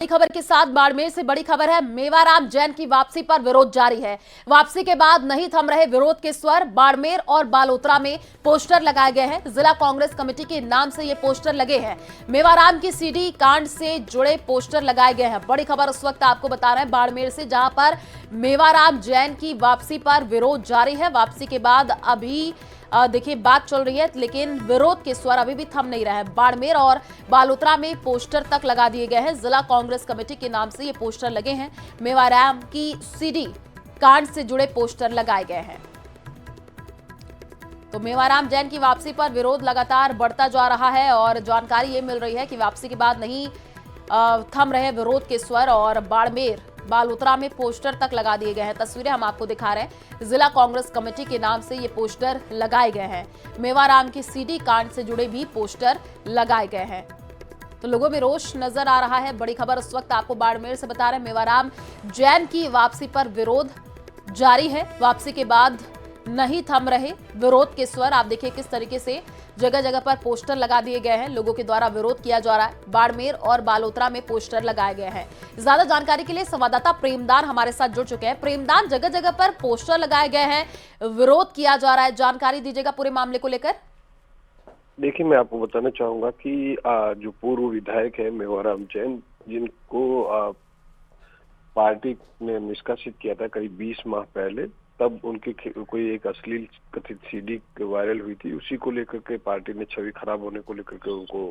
बड़ी खबर के साथ बाड़मेर से बड़ी खबर है। मेवाराम जैन की वापसी पर विरोध जारी है। वापसी के बाद नहीं थम रहे विरोध के स्वर। बाड़मेर और बालोतरा में पोस्टर लगाए गए हैं। जिला कांग्रेस कमेटी के नाम से ये पोस्टर लगे हैं। मेवाराम की सीडी कांड से जुड़े पोस्टर लगाए गए हैं। बड़ी खबर उस वक्त आपको बता रहे हैं बाड़मेर से, जहां पर मेवाराम जैन की वापसी पर विरोध जारी है। वापसी के बाद अभी देखिए बात चल रही है, लेकिन विरोध के स्वर अभी भी थम नहीं रहे हैं। बाड़मेर और बालोतरा में पोस्टर तक लगा दिए गए हैं। जिला कांग्रेस कमेटी के नाम से ये पोस्टर लगे हैं। मेवाराम की सीडी कांड से जुड़े पोस्टर लगाए गए हैं। तो मेवाराम जैन की वापसी पर विरोध लगातार बढ़ता जा रहा है और जानकारी ये मिल रही है कि वापसी के बाद नहीं थम रहे विरोध के स्वर और बाड़मेर बालोतरा में पोस्टर तक लगा दिए गए हैं। तस्वीरें हम आपको दिखा रहे हैं। जिला कांग्रेस कमेटी के नाम से ये पोस्टर लगाए गए हैं। मेवाराम की सीडी कांड से जुड़े भी पोस्टर लगाए गए हैं। तो लोगों में रोष नजर आ रहा है। बड़ी खबर उस वक्त आपको बाड़मेर से बता रहे हैं। मेवाराम जैन की वापसी पर विरोध जारी है। वापसी के बाद नहीं थम रहे विरोध के स्वर। आप देखिए किस तरीके से जगह जगह पर पोस्टर लगा दिए गए हैं। लोगों के द्वारा विरोध किया जा रहा है। बाड़मेर और बालोतरा में पोस्टर लगाए गए हैं। ज्यादा जानकारी के लिए संवाददाता प्रेमदान हमारे साथ जुड़ चुके हैं। प्रेमदान, जगह जगह पर पोस्टर लगाए गए हैं, विरोध किया जा रहा है, जानकारी दीजिएगा पूरे मामले को लेकर। देखिए, मैं आपको बताना चाहूंगा कि जो पूर्व विधायक है मेवाराम जैन, जिनको पार्टी ने निष्कासित किया था करीब 20 माह पहले, तब उनकी कोई एक अश्लील कथित सीडी वायरल हुई थी। उसी को लेकर के पार्टी ने छवि खराब होने को लेकर के उनको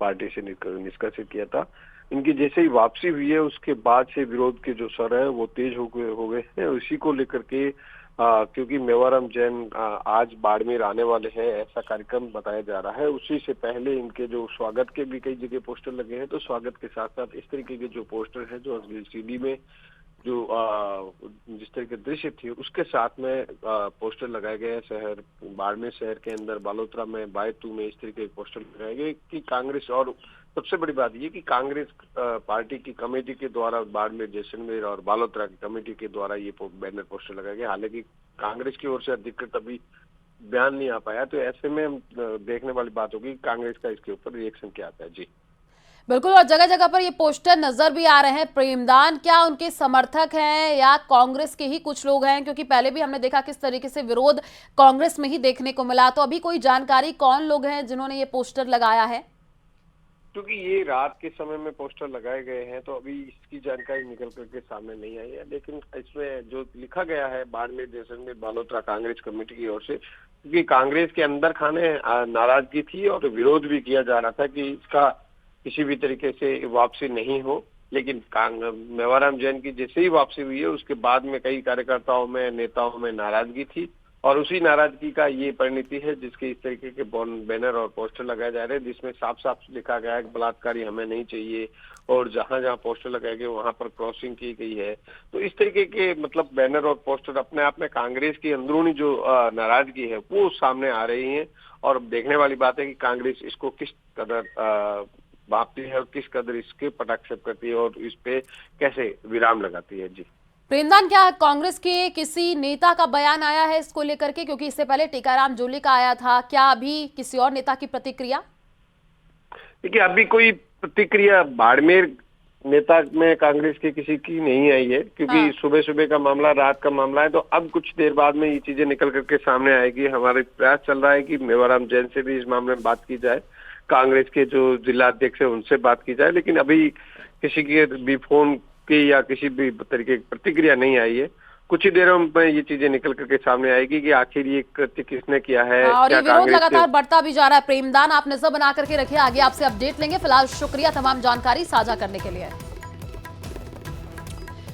पार्टी से निष्कासित किया था। इनकी जैसे ही वापसी हुई है उसके बाद से विरोध के जो स्वर है वो तेज हो गए हैं। उसी को लेकर के क्योंकि मेवाराम जैन आज बाड़मेर आने वाले हैं, ऐसा कार्यक्रम बताया जा रहा है। उसी से पहले इनके जो स्वागत के भी कई जगह पोस्टर लगे हैं, तो स्वागत के साथ साथ इस तरीके के जो पोस्टर है, जो अश्लील सीडी में जो जिस तरह के दृश्य थे उसके साथ में पोस्टर लगाए गए हैं। शहर बाड़मेर शहर के अंदर बालोतरा में, बायतू में इस तरीके के पोस्टर लगाए गए कि कांग्रेस, और सबसे बड़ी बात ये कि कांग्रेस पार्टी की कमेटी के द्वारा बाड़मेर, जैसलमेर और बालोतरा की कमेटी के द्वारा ये बैनर पोस्टर लगाए गए। हालांकि कांग्रेस की ओर से अधिकृत अभी बयान नहीं आ पाया, तो ऐसे में हम देखने वाली बात होगी कांग्रेस का इसके ऊपर रिएक्शन क्या आता है। जी बिल्कुल, और जगह जगह पर ये पोस्टर नजर भी आ रहे हैं। प्रेमदान, क्या उनके समर्थक हैं या कांग्रेस के ही कुछ लोग हैं? क्योंकि पहले भी हमने देखा किस तरीके से विरोध कांग्रेस में ही देखने को मिला। तो अभी कोई जानकारी कौन लोग हैं जिन्होंने ये पोस्टर लगाया है? क्योंकि ये रात के समय में पोस्टर लगाए गए हैं, तो अभी इसकी जानकारी निकल करके सामने नहीं आई है। लेकिन इसमें जो लिखा गया है बाड़मेर, जैसलमेर, बालोतरा कांग्रेस कमेटी की ओर से, क्योंकि कांग्रेस के अंदर खाने नाराजगी थी और विरोध भी किया जा रहा था कि इसका किसी भी तरीके से वापसी नहीं हो। लेकिन मेवाराम जैन की जैसे ही वापसी हुई है उसके बाद में कई कार्यकर्ताओं में, नेताओं में नाराजगी थी, और उसी नाराजगी का ये परिणति है जिसके इस तरीके के बैनर और पोस्टर लगाए जा रहे हैं, जिसमें साफ साफ लिखा गया है कि बलात्कारी हमें नहीं चाहिए, और जहां जहां पोस्टर लगाए गए वहां पर क्रॉसिंग की गई है। तो इस तरीके के मतलब बैनर और पोस्टर अपने आप में कांग्रेस की अंदरूनी जो नाराजगी है वो सामने आ रही है। और देखने वाली बात है कि कांग्रेस इसको किस कदर भापती है और किस कदर इसके पटाक्षेप करती है और इस पे कैसे विराम लगाती है। जी प्रेमदान, क्या कांग्रेस के किसी नेता का बयान आया है इसको लेकर के? क्योंकि इससे पहले टीकाराम जूली का आया था। क्या अभी किसी और नेता की प्रतिक्रिया? देखिए, अभी कोई प्रतिक्रिया बाड़मेर नेता में कांग्रेस के किसी की नहीं आई है, क्योंकि सुबह सुबह का मामला, रात का मामला है। तो अब कुछ देर बाद में ये चीजें निकल करके सामने आएगी। हमारे प्रयास चल रहा है कि मेवाराम जैन से भी इस मामले में बात की जाए, कांग्रेस के जो जिला अध्यक्ष है उनसे बात की जाए, लेकिन अभी किसी के भी फोन की या किसी भी तरीके की प्रतिक्रिया नहीं आई है। कुछ ही देरों में ये चीजें निकल करके सामने आएगी कि आखिर ये कृत्य किसने किया है। और क्या ये विरोध कांग्रेस लगातार बढ़ता भी जा रहा है। प्रेमदान, आप नजर बना करके रखिए, आगे आपसे अपडेट लेंगे। फिलहाल शुक्रिया तमाम जानकारी साझा करने के लिए।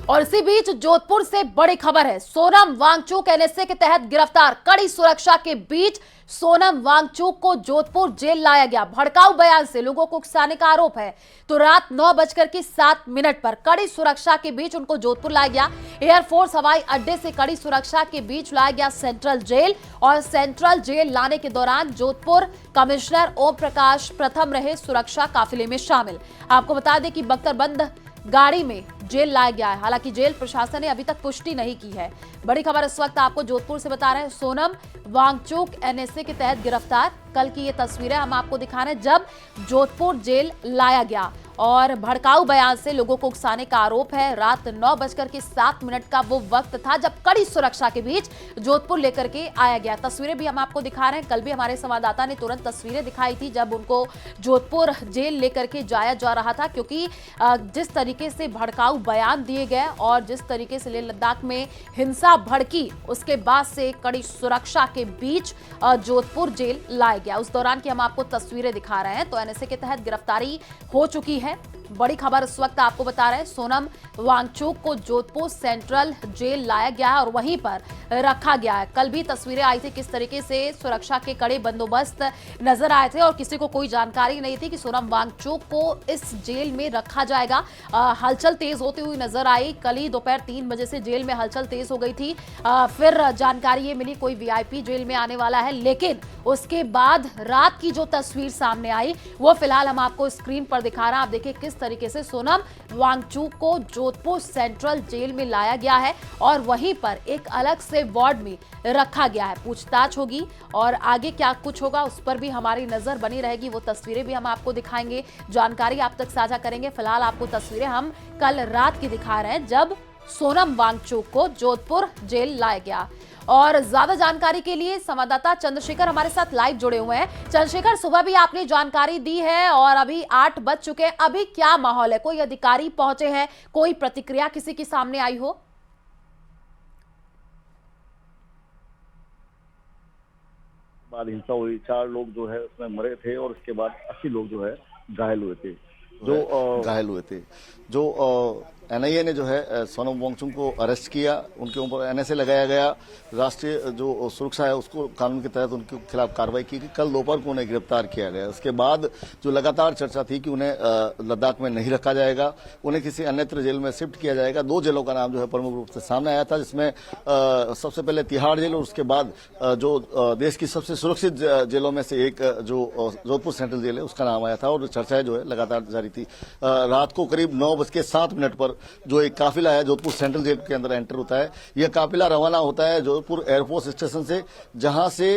और इसी बीच जोधपुर से बड़ी खबर है। सोनम वांगचुक एनएसए के तहत गिरफ्तार। कड़ी सुरक्षा के बीच सोनम वांगचुक को जोधपुर जेल लाया गया। भड़काऊ बयान से लोगों को उकसाने का आरोप है। तो रात 9:07 पर कड़ी सुरक्षा के बीच उनको जोधपुर लाया गया। एयरफोर्स हवाई अड्डे से कड़ी सुरक्षा के बीच लाया गया सेंट्रल जेल, और सेंट्रल जेल लाने के दौरान जोधपुर कमिश्नर ओम प्रकाश प्रथम रहे सुरक्षा काफिले में शामिल। आपको बता दें कि बख्तरबंद गाड़ी में जेल लाया गया है। हालांकि जेल प्रशासन ने अभी तक पुष्टि नहीं की है। बड़ी खबर इस वक्त आपको जोधपुर से बता रहे हैं। सोनम वांगचुक एनएसए के तहत गिरफ्तार। कल की ये तस्वीरें हम आपको दिखा रहे हैं जब जोधपुर जेल लाया गया। और भड़काऊ बयान से लोगों को उकसाने का आरोप है। रात 9:07 का वो वक्त था जब कड़ी सुरक्षा के बीच जोधपुर लेकर के आया गया। तस्वीरें भी हम आपको दिखा रहे हैं। कल भी हमारे संवाददाता ने तुरंत तस्वीरें दिखाई थी जब उनको जोधपुर जेल लेकर के जाया जा रहा था, क्योंकि जिस तरीके से भड़काऊ बयान दिए गए और जिस तरीके से लेह लद्दाख में हिंसा भड़की, उसके बाद से कड़ी सुरक्षा के बीच जोधपुर जेल लाया गया। उस दौरान की हम आपको तस्वीरें दिखा रहे हैं। तो एनएसए के तहत गिरफ्तारी हो चुकी है। बड़ी खबर इस वक्त आपको बता रहे हैं, सोनम वांगचुक को जोधपुर सेंट्रल जेल लाया गया है और वहीं पर रखा गया है। कल भी तस्वीरें आई थी किस तरीके से सुरक्षा के कड़े बंदोबस्त नजर आए थे और किसी को कोई जानकारी नहीं थी कि सोनम वांगचुक को इस जेल में रखा जाएगा। हलचल तेज होती हुई नजर आई। कल ही दोपहर 3 बजे से जेल में हलचल तेज हो गई थी। फिर जानकारी ये मिली कोई वीआईपी जेल में आने वाला है, लेकिन उसके बाद रात की जो तस्वीर सामने आई वो फिलहाल हम आपको स्क्रीन पर दिखा रहे हैं। आप देखिए किस तरीके से सोनम वांगचुक को जोधपुर सेंट्रल जेल में लाया गया है और वहीं पर एक अलग से वार्ड में रखा गया है। पूछताछ होगी और आगे क्या कुछ होगा उस पर भी हमारी नजर बनी रहेगी। वो तस्वीरें भी हम आपको दिखाएंगे, जानकारी आप तक साझा करेंगे। फिलहाल आपको तस्वीरें हम कल रात की दिखा रहे हैं जब सोनम वांगचुक को जोधपुर जेल लाया गया। और ज्यादा जानकारी के लिए संवाददाता चंद्रशेखर हमारे साथ लाइव जुड़े हुए हैं। चंद्रशेखर, सुबह भी आपने जानकारी दी है और अभी 8 बज चुके हैं, अभी क्या माहौल है? कोई अधिकारी पहुंचे हैं, कोई प्रतिक्रिया किसी की सामने आई हो? बाद हिंसा हुई, 4 लोग जो है उसमें मरे थे और उसके बाद 80 लोग जो है घायल हुए थे। जो एनआईए ने जो है सोनम वांगचुक को अरेस्ट किया, उनके ऊपर एनएसए लगाया गया, राष्ट्रीय जो सुरक्षा है उसको कानून के तहत उनके खिलाफ कार्रवाई की गई। कल दोपहर को उन्हें गिरफ्तार किया गया। उसके बाद जो लगातार चर्चा थी कि उन्हें लद्दाख में नहीं रखा जाएगा, उन्हें किसी अन्यत्र जेल में शिफ्ट किया जाएगा। 2 जेलों का नाम जो है प्रमुख रूप से सामने आया था, जिसमें सबसे पहले तिहाड़ जेल और उसके बाद जो देश की सबसे सुरक्षित जेलों में से एक जो जोधपुर सेंट्रल जेल है उसका नाम आया था और चर्चाएं जो है लगातार जारी थी। रात को करीब 9:07 पर जो एक काफिला है जोधपुर सेंट्रल जेल के अंदर एंटर होता है। यह काफिला रवाना होता है जोधपुर एयरफोर्स स्टेशन से, जहां से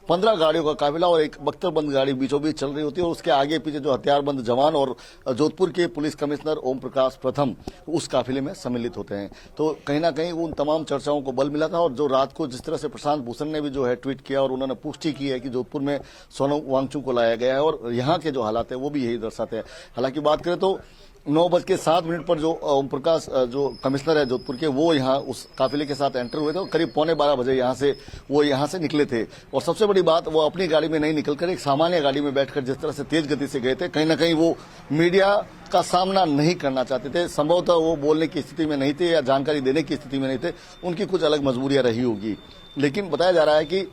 15 गाड़ियों का काफिला और एक बख्तरबंद गाड़ी बीचों बीच चल रही होती है और उसके आगे पीछे जो हथियारबंद जवान और जोधपुर के पुलिस कमिश्नर ओम प्रकाश प्रथम उस काफिले में सम्मिलित होते हैं। तो कहीं ना कहीं उन तमाम चर्चाओं को बल मिला था और जो रात को जिस तरह से प्रशांत भूषण ने भी जो है ट्वीट किया और उन्होंने पुष्टि की है कि जोधपुर में सोनम वांगचुक को लाया गया है और यहाँ के जो हालात है वो भी यही दर्शाते हैं। हालांकि बात करें तो 9:07 पर जो ओम प्रकाश जो कमिश्नर है जोधपुर के, वो यहाँ उस काफिले के साथ एंटर हुए थे और करीब 12:15 बजे यहाँ से निकले थे। और सबसे बड़ी बात, वो अपनी गाड़ी में नहीं निकलकर एक सामान्य गाड़ी में बैठकर जिस तरह से तेज गति से गए थे, कहीं ना कहीं वो मीडिया का सामना नहीं करना चाहते थे। संभवतः वो बोलने की स्थिति में नहीं थे या जानकारी देने की स्थिति में नहीं थे, उनकी कुछ अलग मजबूरियां रही होगी। लेकिन बताया जा रहा है कि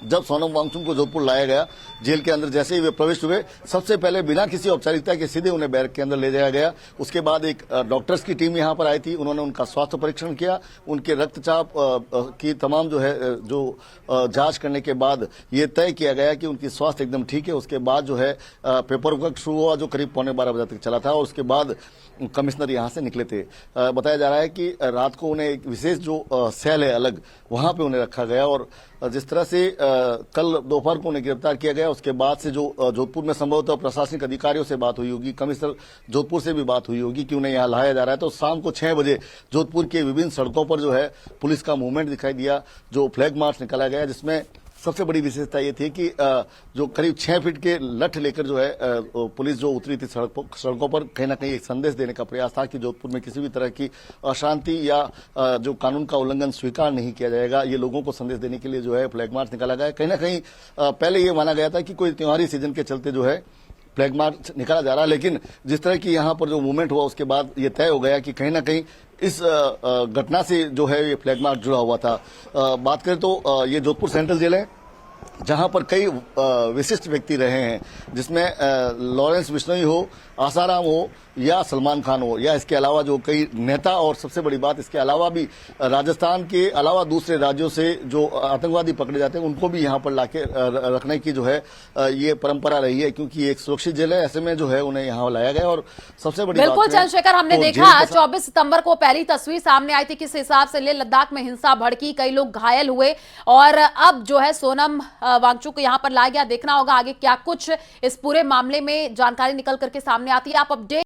जब सोनम वांगचुक को जोधपुर लाया गया, जेल के अंदर जैसे ही वे प्रविष्ट हुए, सबसे पहले बिना किसी औपचारिकता के सीधे उन्हें बैरक के अंदर ले जाया गया। उसके बाद एक डॉक्टर्स की टीम यहां पर आई थी, उन्होंने उनका स्वास्थ्य परीक्षण किया, उनके रक्तचाप की तमाम जो है जांच करने के बाद ये तय किया गया कि उनकी स्वास्थ्य एकदम ठीक है। उसके बाद जो है पेपर वर्क शुरू हुआ जो करीब 12:15 बजे तक चला था और उसके बाद कमिश्नर यहां से निकले थे। बताया जा रहा है कि रात को उन्हें एक विशेष जो सेल है अलग, वहां पे उन्हें रखा गया और जिस तरह से कल दोपहर को उन्हें गिरफ्तार किया गया, उसके बाद से जो जोधपुर में संभवतः प्रशासनिक अधिकारियों से बात हुई होगी, कमिश्नर जोधपुर से भी बात हुई होगी कि उन्हें यहाँ लाया जा रहा है। तो शाम को 6 बजे जोधपुर के विभिन्न सड़कों पर जो है पुलिस का मूवमेंट दिखाई दिया, जो फ्लैग मार्च निकाला गया, जिसमें सबसे बड़ी विशेषता ये थी कि जो करीब 6 फीट के लठ लेकर जो है पुलिस जो उतरी थी सड़कों पर, कहीं ना कहीं एक संदेश देने का प्रयास था कि जोधपुर में किसी भी तरह की अशांति या जो कानून का उल्लंघन स्वीकार नहीं किया जाएगा। ये लोगों को संदेश देने के लिए जो है फ्लैग मार्च निकाला गया। कहीं ना कहीं पहले ये माना गया था कि कोई त्योहारी सीजन के चलते जो है फ्लैग मार्च निकाला जा रहा है, लेकिन जिस तरह की यहाँ पर जो मूवमेंट हुआ उसके बाद ये तय हो गया कि कहीं ना कहीं इस घटना से जो है ये फ्लैग मार्च जुड़ा हुआ था। बात करें तो ये जोधपुर सेंट्रल जेल है जहां पर कई विशिष्ट व्यक्ति रहे हैं, जिसमें लॉरेंस बिश्नोई हो, आसाराम हो या सलमान खान हो, या इसके अलावा जो कई नेता, और सबसे बड़ी बात इसके अलावा भी राजस्थान के अलावा दूसरे राज्यों से जो आतंकवादी पकड़े जाते हैं उनको भी यहाँ पर लाके रखने की जो है ये परंपरा रही है, क्योंकि एक सुरक्षित जेल है। ऐसे में जो है उन्हें यहाँ लाया गया। और सबसे बड़ी बिल्कुल चंद्रशेखर, हमने देखा 24 सितंबर को पहली तस्वीर सामने आई थी किस हिसाब से लेह लद्दाख में हिंसा भड़की, कई लोग घायल हुए और अब जो है सोनम वांगचुक को यहाँ पर लाया गया। देखना होगा आगे क्या कुछ इस पूरे मामले में जानकारी निकल करके सामने आती है। आप अपडेट